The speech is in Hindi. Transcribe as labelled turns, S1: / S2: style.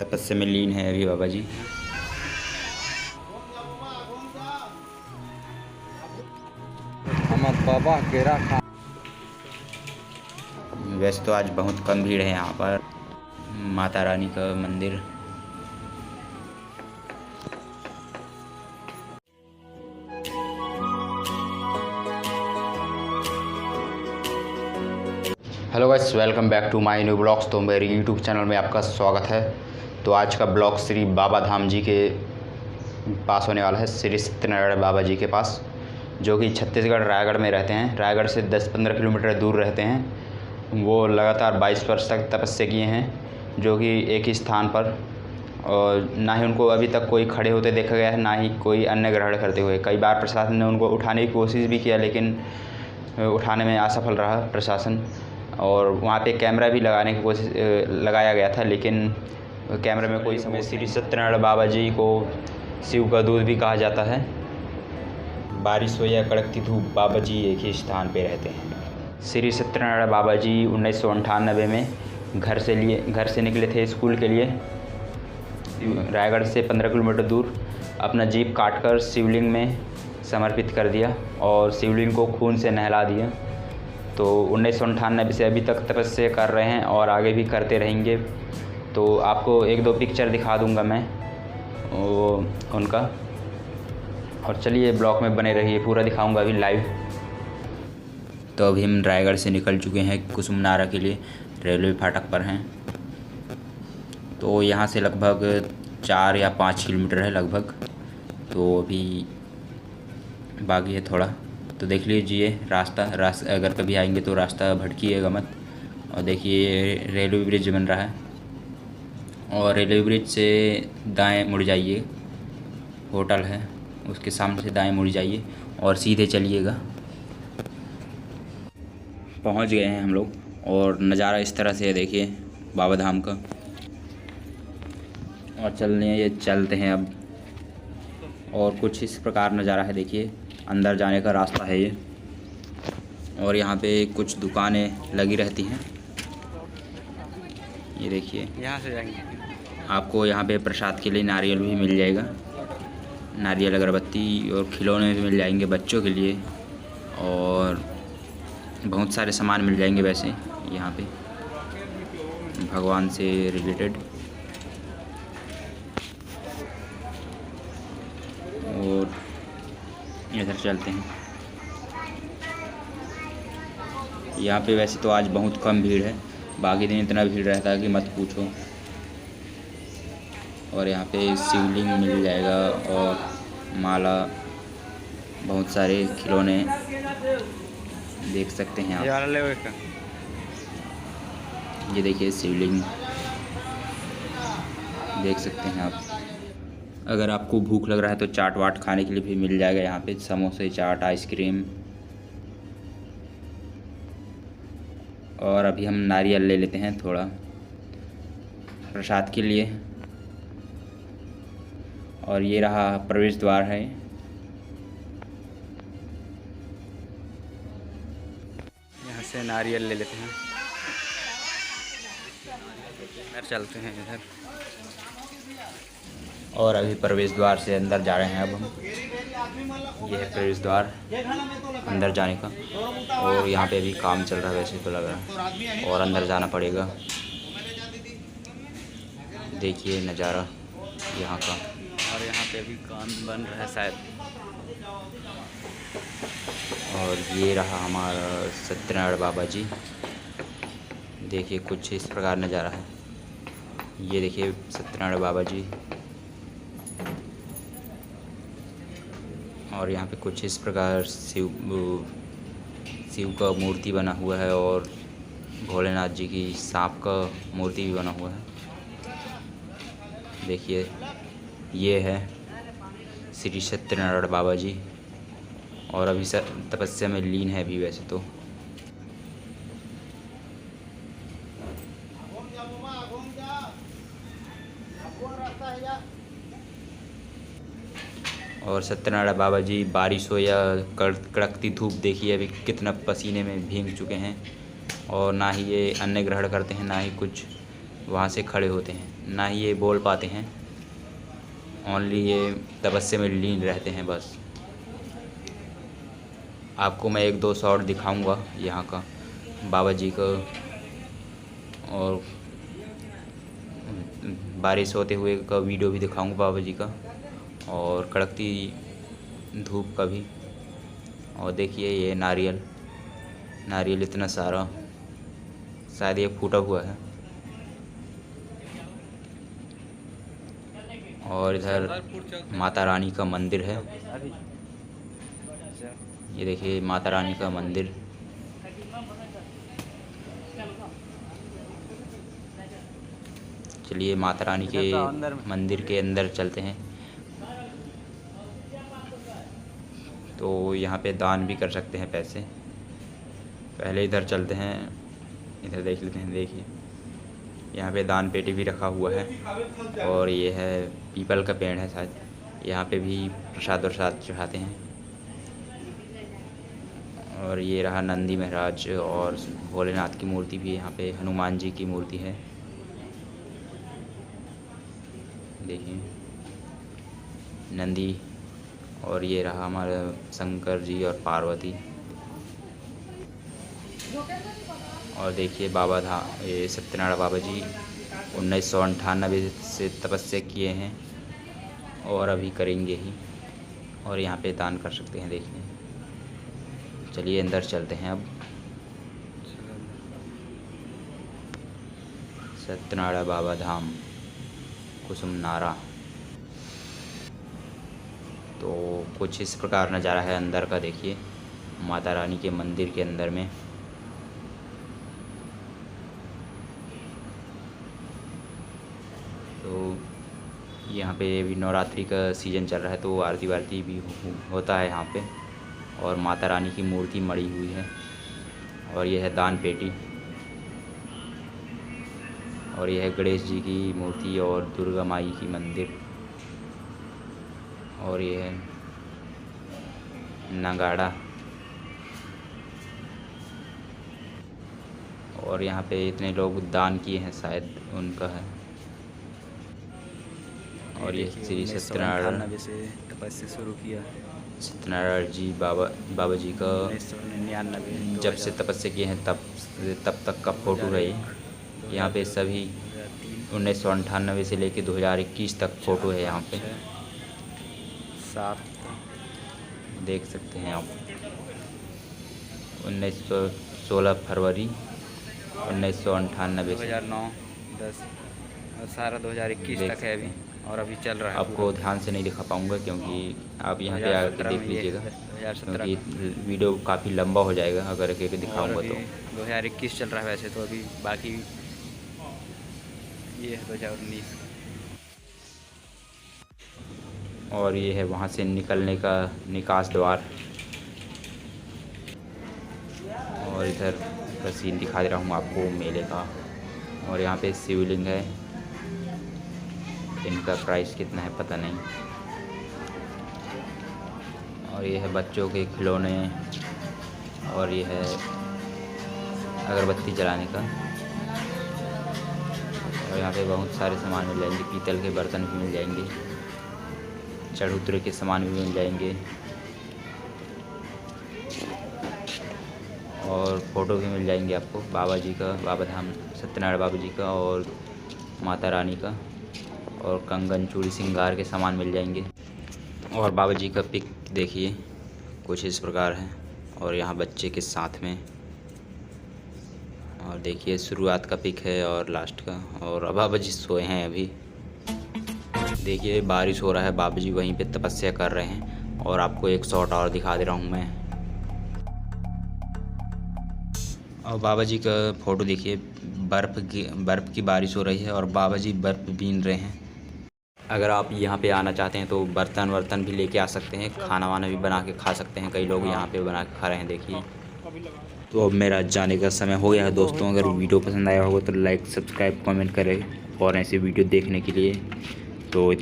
S1: तपस्या में लीन है अभी बाबा जी।
S2: बाबा केरा खा।
S1: वैसे तो आज बहुत कम भीड़ है यहाँ पर। माता रानी का मंदिर। Hello guys, welcome back to my new blogs. तो मेरे यूट्यूब चैनल में आपका स्वागत है। तो आज का ब्लॉग श्री बाबा धाम जी के पास होने वाला है, श्री सत्यनारायण बाबा जी के पास, जो कि छत्तीसगढ़ रायगढ़ में रहते हैं। रायगढ़ से 10-15 किलोमीटर दूर रहते हैं। वो लगातार 22 वर्ष तक तपस्या किए हैं, जो कि एक ही स्थान पर, और ना ही उनको अभी तक कोई खड़े होते देखा गया है, ना ही कोई अन्य ग्रहण करते हुए। कई बार प्रशासन ने उनको उठाने की कोशिश भी किया, लेकिन उठाने में असफल रहा प्रशासन। और वहाँ पे कैमरा भी लगाने की कोशिश लगाया गया था, लेकिन कैमरे में कोई समय। श्री सत्यनारायण बाबा जी को शिव का दूध भी कहा जाता है। बारिश हो या कड़कती धूप, बाबा जी एक ही स्थान पे रहते हैं। श्री सत्यनारायण बाबा जी 1998 में घर से निकले थे स्कूल के लिए। रायगढ़ से 15 किलोमीटर दूर अपना जीप काटकर शिवलिंग में समर्पित कर दिया और शिवलिंग को खून से नहला दिया। तो 1998 से अभी तक तपस्या कर रहे हैं और आगे भी करते रहेंगे। तो आपको 1-2 पिक्चर दिखा दूंगा मैं वो उनका। और चलिए ब्लॉग में बने रहिए, पूरा दिखाऊंगा अभी लाइव। तो अभी हम रायगढ़ से निकल चुके हैं कुसुमनारा के लिए, रेलवे फाटक पर हैं। तो यहाँ से लगभग 4 या 5 किलोमीटर है लगभग। तो अभी बाकी है थोड़ा, तो देख लीजिए रास्ता अगर कभी आएंगे तो रास्ता भटकिएगा मत। और देखिए रेलवे ब्रिज बन रहा है, और रेलवे ब्रिज से दाएं मुड़ जाइए, होटल है उसके सामने से दाएं मुड़ जाइए और सीधे चलिएगा। पहुंच गए हैं हम लोग, और नज़ारा इस तरह से है, देखिए बाबा धाम का। और चलते हैं अब। और कुछ इस प्रकार नज़ारा है, देखिए अंदर जाने का रास्ता है ये। और यहाँ पे कुछ दुकानें लगी रहती हैं, ये देखिए।
S2: यहाँ से जाएंगे।
S1: आपको यहाँ पे प्रसाद के लिए नारियल भी मिल जाएगा, नारियल, अगरबत्ती और खिलौने भी मिल जाएंगे बच्चों के लिए, और बहुत सारे सामान मिल जाएंगे वैसे यहाँ पे भगवान से रिलेटेड। और इधर चलते हैं। यहाँ पे वैसे तो आज बहुत कम भीड़ है, बाकी दिन इतना भीड़ रहता है कि मत पूछो। और यहाँ पे शिवलिंग मिल जाएगा और माला, बहुत सारे खिलौने देख सकते हैं आप। ये देखिए शिवलिंग देख सकते हैं आप। अगर आपको भूख लग रहा है तो चाट वाट खाने के लिए भी मिल जाएगा यहाँ पे, समोसे, चाट, आइसक्रीम। और अभी हम नारियल ले लेते हैं थोड़ा प्रसाद के लिए। और ये रहा प्रवेश द्वार है।
S2: यहाँ से नारियल ले लेते हैं, इधर चलते हैं इधर।
S1: और अभी प्रवेश द्वार से अंदर जा रहे हैं अब हम। ये है प्रवेश द्वार अंदर जाने का। और यहाँ पे अभी काम चल रहा है वैसे तो लग रहा है, और अंदर जाना पड़ेगा। देखिए नज़ारा यहाँ का।
S2: और यहाँ पे भी काम बन रहा है शायद।
S1: और ये रहा हमारा सत्यनारायण बाबा जी। देखिए कुछ इस प्रकार नज़ारा है। ये देखिए सत्यनारायण बाबा जी। और यहाँ पे कुछ इस प्रकार शिव का मूर्ति बना हुआ है, और भोलेनाथ जी की सांप का मूर्ति भी बना हुआ है। देखिए ये है श्री सत्यनारायण बाबा जी, और अभी तपस्या में लीन है अभी वैसे तो। और सत्यनारायण बाबा जी बारिश हो या कड़कती धूप, देखिए अभी कितना पसीने में भीग चुके हैं। और ना ही ये अन्न ग्रहण करते हैं, ना ही कुछ वहाँ से खड़े होते हैं, ना ही ये बोल पाते हैं, ओनली ये तपस्या में लीन रहते हैं बस। आपको मैं 1-2 शॉट दिखाऊंगा यहाँ का बाबा जी का, और बारिश होते हुए का वीडियो भी दिखाऊंगा बाबा जी का, और कड़कती धूप का भी। और देखिए ये नारियल इतना सारा, शायद ये फूटा हुआ है। और इधर माता रानी का मंदिर है, ये देखिए माता रानी का मंदिर। चलिए माता रानी के मंदिर के अंदर चलते हैं। तो यहाँ पे दान भी कर सकते हैं पैसे। पहले इधर चलते हैं, इधर देख लेते हैं। देखिए यहाँ पे दान पेटी भी रखा हुआ है, और ये है पीपल का पेड़ है शायद, यहाँ पे भी प्रसाद चढ़ाते हैं। और ये रहा नंदी महाराज, और भोलेनाथ की मूर्ति भी, यहाँ पे हनुमान जी की मूर्ति है। देखिए नंदी, और ये रहा हमारा शंकर जी और पार्वती। और देखिए बाबा धाम, ये सत्यनारायण बाबा जी 1998 से तपस्या किए हैं और अभी करेंगे ही, और यहाँ पे दान कर सकते हैं। देखिए चलिए अंदर चलते हैं अब। सत्यनारायण बाबा धाम कुसुम नारा। तो कुछ इस प्रकार नज़ारा है अंदर का। देखिए माता रानी के मंदिर के अंदर में। तो यहाँ पे अभी नवरात्रि का सीज़न चल रहा है, तो आरती वारती भी होता है यहाँ पे। और माता रानी की मूर्ति मड़ी हुई है, और यह है दान पेटी, और यह है गणेश जी की मूर्ति और दुर्गा माई की मंदिर, और यह है नगाड़ा। और यहाँ पे इतने लोग दान किए हैं शायद उनका है। और ये श्री सत्यनारायण
S2: से तपस्या शुरू किया,
S1: सत्यनारायण जी बाबा जी का
S2: 1999
S1: जब से तपस्या किए हैं तब तक का फ़ोटो है ये। यहाँ पे सभी 1998 से लेकर 2021 तक फ़ोटो है यहाँ पे,
S2: 7
S1: देख सकते हैं आप। 16 फरवरी 1998 से
S2: 2009, 10 और सारा 2021 तक है अभी, और अभी चल रहा है।
S1: आपको ध्यान से नहीं दिखा पाऊँगा क्योंकि आप यहाँ पे आकर देख लीजिएगा, क्योंकि वीडियो काफ़ी लंबा हो जाएगा अगर एक दिखाऊँगा तो।
S2: 2021 चल रहा है वैसे तो, अभी बाकी ये है 2019।
S1: और ये है वहाँ से निकलने का निकास द्वार। और इधर का सीन दिखा दे रहा हूँ आपको मेले का। और यहाँ पे शिवलिंग है, इनका प्राइस कितना है पता नहीं। और ये है बच्चों के खिलौने, और ये है अगरबत्ती जलाने का। और यहाँ पे बहुत सारे सामान मिल जाएंगे, पीतल के बर्तन भी मिल जाएंगे, चढ़उतरे के सामान भी मिल जाएंगे, और फ़ोटो भी मिल जाएंगे आपको बाबा जी का, बाबा धाम सत्यनारायण बाबा जी का और माता रानी का। और कंगन चूड़ी श्रृंगार के सामान मिल जाएंगे। और बाबा जी का पिक देखिए कुछ इस प्रकार है, और यहाँ बच्चे के साथ में। और देखिए शुरुआत का पिक है और लास्ट का। और बाबा जी सोए हैं अभी। देखिए बारिश हो रहा है, बाबा जी वहीं पे तपस्या कर रहे हैं। और आपको एक शॉट और दिखा दे रहा हूँ मैं। और बाबा जी का फ़ोटो देखिए, बर्फ़ की बारिश हो रही है और बाबा जी बर्फ़ बीन रहे हैं। अगर आप यहाँ पे आना चाहते हैं तो बर्तन भी लेके आ सकते हैं, खाना वाना भी बना के खा सकते हैं। कई लोग यहाँ पे बना के खा रहे हैं देखिए। तो अब मेरा जाने का समय हो गया है दोस्तों। अगर वीडियो पसंद आया होगा तो लाइक सब्सक्राइब कमेंट करें, और ऐसे वीडियो देखने के लिए तो